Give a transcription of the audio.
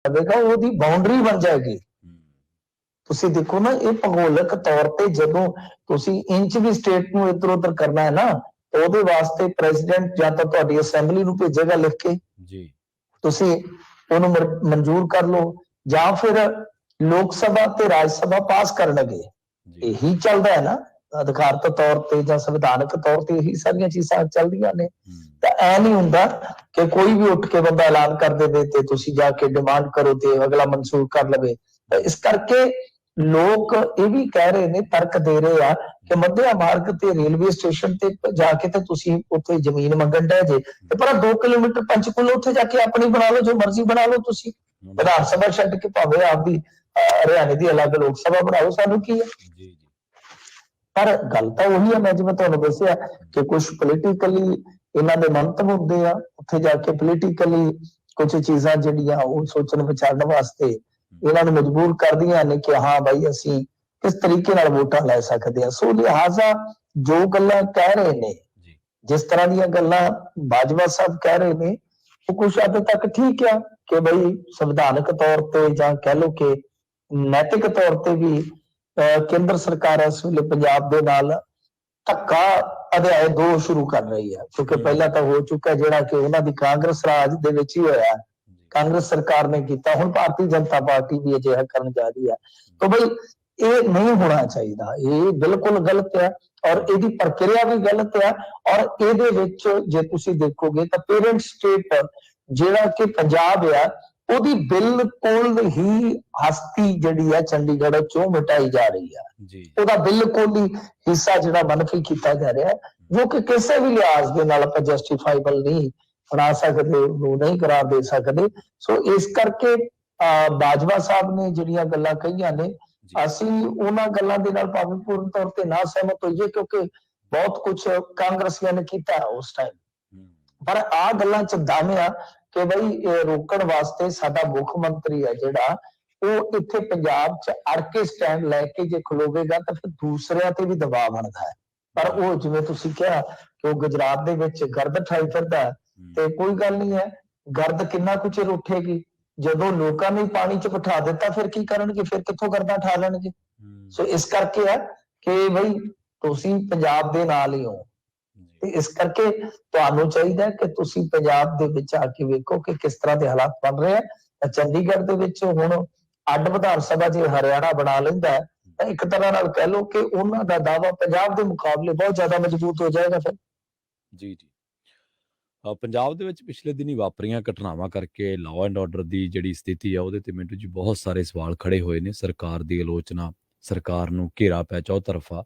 ਜਾਵੇਗਾ ਉਹਦੀ ਬਾਉਂਡਰੀ ਬਣ ਜਾਏਗੀ। ਤੁਸੀਂ ਦੇਖੋ ਨਾ, ਇਹ ਭੂਗੋਲਿਕ ਤੌਰ ਤੇ ਜਦੋਂ ਤੁਸੀਂ ਇੰਚ ਵੀ ਸਟੇਟ ਨੂੰ ਇੱਧਰ ਉੱਧਰ ਕਰਨਾ ਹੈ ਨਾ, ਤਾਂ ਉਹਦੇ ਵਾਸਤੇ ਪ੍ਰੈਜ਼ੀਡੈਂਟ ਜਾਂ ਤਾਂ ਤੁਹਾਡੀ ਅਸੈਂਬਲੀ ਨੂੰ ਭੇਜੇਗਾ ਲਿਖ ਕੇ ਜੀ, ਤੁਸੀਂ ਉਹਨੂੰ ਮਨਜ਼ੂਰ ਕਰ ਲਓ, ਜਾਂ ਫਿਰ ਲੋਕ ਸਭਾ ਤੇ ਰਾਜ ਸਭਾ ਪਾਸ ਕਰਨਗੇ। ਇਹੀ ਚੱਲਦਾ ਹੈ ਨਾ ਅਧਿਕਾਰਤ ਤੌਰ ਤੇ ਜਾਂ ਸੰਵਿਧਾਨਕ ਤੌਰ ਤੇ, ਇਹੀ ਸਾਰੀਆਂ ਚੀਜ਼ਾਂ ਚੱਲਦੀਆਂ ਨੇ। ਤਾਂ ਐ ਨਹੀਂ ਹੁੰਦਾ ਕਿ ਕੋਈ ਵੀ ਉੱਠ ਕੇ ਬੰਦਾ ਐਲਾਨ ਕਰ ਦੇਵੇ ਤੇ ਤੁਸੀਂ ਜਾ ਕੇ ਡਿਮਾਂਡ ਕਰੋ ਤੇ ਅਗਲਾ ਮਨਜ਼ੂਰ ਕਰ ਲਵੇ। ਤਾਂ ਇਸ ਕਰਕੇ ਲੋਕ ਇਹ ਵੀ ਕਹਿ ਰਹੇ ਨੇ, ਤਰਕ ਦੇ ਰਹੇ ਆ ਕਿ ਮੱਧਿਆ ਮਾਰਗ ਤੇ ਰੇਲਵੇ ਸਟੇਸ਼ਨ ਤੇ ਜਾ ਕੇ ਤੇ ਤੁਸੀਂ ਉੱਥੇ ਜ਼ਮੀਨ ਮੰਗਣ ਡਏ ਜੇ, ਤੇ ਪਰ 2 ਕਿਲੋਮੀਟਰ ਪੰਚਕੂਲਾ ਉੱਥੇ ਜਾ ਕੇ ਆਪਣੀ ਬਣਾ ਲਓ, ਜੋ ਮਰਜ਼ੀ ਬਣਾ ਲਓ ਤੁਸੀਂ। ਵਿਧਾਨ ਸਭਾ ਛੱਡ ਕੇ ਭਾਵੇਂ ਆਪਦੀ ਹਰਿਆਣੇ ਦੀ ਅਲੱਗ ਲੋਕ ਸਭਾ ਬਣਾਓ, ਸਾਨੂੰ ਕੀ ਹੈ। ਪਰ ਗੱਲ ਤਾਂ ਉਹੀ ਹੈ, ਮੈਂ ਜਿਵੇਂ ਤੁਹਾਨੂੰ ਦੱਸਿਆ ਕਿ ਕੁਝ ਪੋਲੀਟੀਕਲੀ ਇਹਨਾਂ ਦੇ ਮੰਤਵ ਹੁੰਦੇ ਆ, ਉੱਥੇ ਜਾ ਕੇ ਪੋਲੀਟੀਕਲੀ ਕੁਝ ਚੀਜ਼ਾਂ ਜਿਹੜੀਆਂ ਉਹ ਸੋਚਣ ਵਿਚਾਰਨ ਵਾਸਤੇ ਇਹਨਾਂ ਨੂੰ ਮਜਬੂਰ ਕਰਦੀਆਂ ਨੇ ਕਿ ਹਾਂ ਭਾਈ ਅਸੀਂ ਕਿਸ ਤਰੀਕੇ ਨਾਲ ਵੋਟਾਂ ਲੈ ਸਕਦੇ ਹਾਂ। ਸੋ ਲਿਹਾਜ਼ਾ ਜੋ ਗੱਲਾਂ ਕਹਿ ਰਹੇ ਨੇ, ਜਿਸ ਤਰ੍ਹਾਂ ਦੀਆਂ ਗੱਲਾਂ ਬਾਜਵਾ ਸਾਹਿਬ ਕਹਿ ਰਹੇ ਨੇ, ਉਹ ਕੁਝ ਹੱਦ ਤੱਕ ਠੀਕ ਆ ਕਿ ਬਈ ਸੰਵਿਧਾਨਕ ਤੌਰ ਤੇ ਜਾਂ ਕਹਿ ਲਓ ਕਿ ਨੈਤਿਕ ਤੌਰ ਤੇ ਵੀ ਕੇਂਦਰ ਸਰਕਾਰ ਇਸ ਵੇਲੇ ਪੰਜਾਬ ਦੇ ਨਾਲ ਧੱਕਾ ਅਧਿਆਇ 2 ਸ਼ੁਰੂ ਕਰ ਰਹੀ ਹੈ, ਕਿਉਂਕਿ ਪਹਿਲਾਂ ਤਾਂ ਹੋ ਚੁੱਕਾ ਜਿਹੜਾ ਕਿ ਉਹਨਾਂ ਦੀ ਕਾਂਗਰਸ ਰਾਜ ਦੇ ਵਿੱਚ ਹੀ ਹੋਇਆ, ਕਾਂਗਰਸ ਸਰਕਾਰ ਨੇ ਕੀਤਾ। ਹੁਣ ਭਾਰਤੀ ਜਨਤਾ ਪਾਰਟੀ ਵੀ ਅਜਿਹਾ ਕਰਨ ਜਾ ਰਹੀ ਹੈ। ਤਾਂ ਬਈ ਇਹ ਨਹੀਂ ਹੋਣਾ ਚਾਹੀਦਾ, ਇਹ ਬਿਲਕੁਲ ਗਲਤ ਹੈ ਔਰ ਇਹਦੀ ਪ੍ਰਕਿਰਿਆ ਵੀ ਗਲਤ ਹੈ। ਔਰ ਇਹਦੇ ਵਿੱਚ ਜੇ ਤੁਸੀਂ ਦੇਖੋਗੇ ਤਾਂ ਪੇਰੈਂਟ ਸਟੇਟ ਜਿਹੜਾ ਕਿ ਪੰਜਾਬ ਆ, ਉਹਦੀ ਬਿਲਕੁਲ ਹੀ ਹਸਤੀ ਜਿਹੜੀ ਹੈ ਚੰਡੀਗੜ੍ਹ ਚੋਂ ਮਿਟਾਈ ਜਾ ਰਹੀ ਹੈ। ਉਹਦਾ ਬਿਲਕੁਲ ਹੀ ਹਿੱਸਾ ਜਿਹੜਾ ਮਨਫੀ ਕੀਤਾ ਜਾ ਰਿਹਾ, ਜੋ ਕਿ ਕਿਸੇ ਵੀ ਲਿਹਾਜ਼ ਦੇ ਨਾਲ ਆਪਾਂ ਜਸਟੀਫਾਈਬਲ ਨਹੀਂ ਬਣਾ ਸਕਦੇ, ਉਹ ਨਹੀਂ ਕਰਾਰ ਦੇ ਸਕਦੇ। ਸੋ ਇਸ ਕਰਕੇ ਬਾਜਵਾ ਸਾਹਿਬ ਨੇ ਜਿਹੜੀਆਂ ਗੱਲਾਂ ਕਹੀਆਂ ਨੇ, ਅਸੀਂ ਉਹਨਾਂ ਗੱਲਾਂ ਦੇ ਨਾਲ ਭਾਵੇਂ ਪੂਰਨ ਤੌਰ ਤੇ ਨਾ ਸਹਿਮਤ ਹੋਈਏ, ਕਿਉਂਕਿ ਬਹੁਤ ਕੁਝ ਕਾਂਗਰਸੀਆਂ ਨੇ ਕੀਤਾ ਉਸ ਟਾਈਮ, ਪਰ ਆ ਗੱਲਾਂ ਚ ਦਮ ਆ ਕਿ ਬਈ ਇਹ ਰੋਕਣ ਵਾਸਤੇ ਸਾਡਾ ਮੁੱਖ ਮੰਤਰੀ ਹੈ ਜਿਹੜਾ, ਉਹ ਇੱਥੇ ਪੰਜਾਬ ਚ ਅੜ ਕੇ ਸਟੈਂਡ ਲੈ ਕੇ ਜੇ ਖਲੋਵੇਗਾ ਤਾਂ ਫਿਰ ਦੂਸਰਿਆਂ ਤੇ ਵੀ ਦਬਾਅ ਬਣਦਾ ਹੈ। ਪਰ ਉਹ ਜਿਵੇਂ ਤੁਸੀਂ ਕਿਹਾ ਕਿ ਉਹ ਗੁਜਰਾਤ ਦੇ ਵਿੱਚ ਗਰਦ ਠਾਈ ਫਿਰਦਾ, ਤੇ ਕੋਈ ਗੱਲ ਨਹੀਂ ਹੈ, ਗਰਦ ਕਿੰਨਾ ਕੁ ਚਿਰ ਉੱਠੇਗੀ। ਜਦੋਂ ਲੋਕਾਂ ਨੇ ਪਾਣੀ ਚ ਬਿਠਾ ਦਿੱਤਾ ਫਿਰ ਕੀ ਕਰਨਗੇ, ਫਿਰ ਕਿੱਥੋਂ ਗਰਦਾਂ ਠਾ ਲੈਣਗੇ। ਸੋ ਇਸ ਕਰਕੇ ਹੈ ਕਿ ਬਈ ਤੁਸੀਂ ਪੰਜਾਬ ਦੇ ਨਾਲ ਹੀ ਹੋ, ਤੇ ਇਸ ਕਰਕੇ ਤੁਹਾਨੂੰ ਚਾਹੀਦਾ ਕਿ ਤੁਸੀਂ ਪੰਜਾਬ ਦੇ ਵਿੱਚ ਆ ਕੇ ਵੇਖੋ ਕਿ ਕਿਸ ਤਰ੍ਹਾਂ ਦੇ ਹਾਲਾਤ ਬਣ ਰਹੇ ਆ। ਚੰਡੀਗੜ੍ਹ ਦੇ ਵਿੱਚ ਹੁਣ ਅੱਡ ਵਿਧਾਨ ਸਭਾ ਜੇ ਹਰਿਆਣਾ ਬਣਾ ਲੈਂਦਾ ਤਾਂ ਇੱਕ ਤਰ੍ਹਾਂ ਨਾਲ ਕਹਿ ਲਓ ਕਿ ਉਹਨਾਂ ਦਾ ਦਾਅਵਾ ਪੰਜਾਬ ਦੇ ਮੁਕਾਬਲੇ ਬਹੁਤ ਜ਼ਿਆਦਾ ਮਜ਼ਬੂਤ ਹੋ ਜਾਏਗਾ ਫਿਰ। ਜੀ ਪੰਜਾਬ ਦੇ ਵਿੱਚ ਪਿਛਲੇ ਦਿਨੀ ਵਾਪਰੀਆਂ ਘਟਨਾਵਾਂ ਕਰਕੇ ਲਾਅ ਐਂਡ ਆਰਡਰ ਦੀ ਜਿਹੜੀ ਸਥਿਤੀ ਆ, ਉਹਦੇ ਤੇ ਮਿੰਟੂ ਜੀ ਬਹੁਤ ਸਾਰੇ ਸਵਾਲ ਖੜੇ ਹੋਏ ਨੇ। ਸਰਕਾਰ ਦੀ ਆਲੋਚਨਾ, ਸਰਕਾਰ ਨੂੰ ਘੇਰਾ ਪਿਆ ਚੌ ਤਰਫਾ।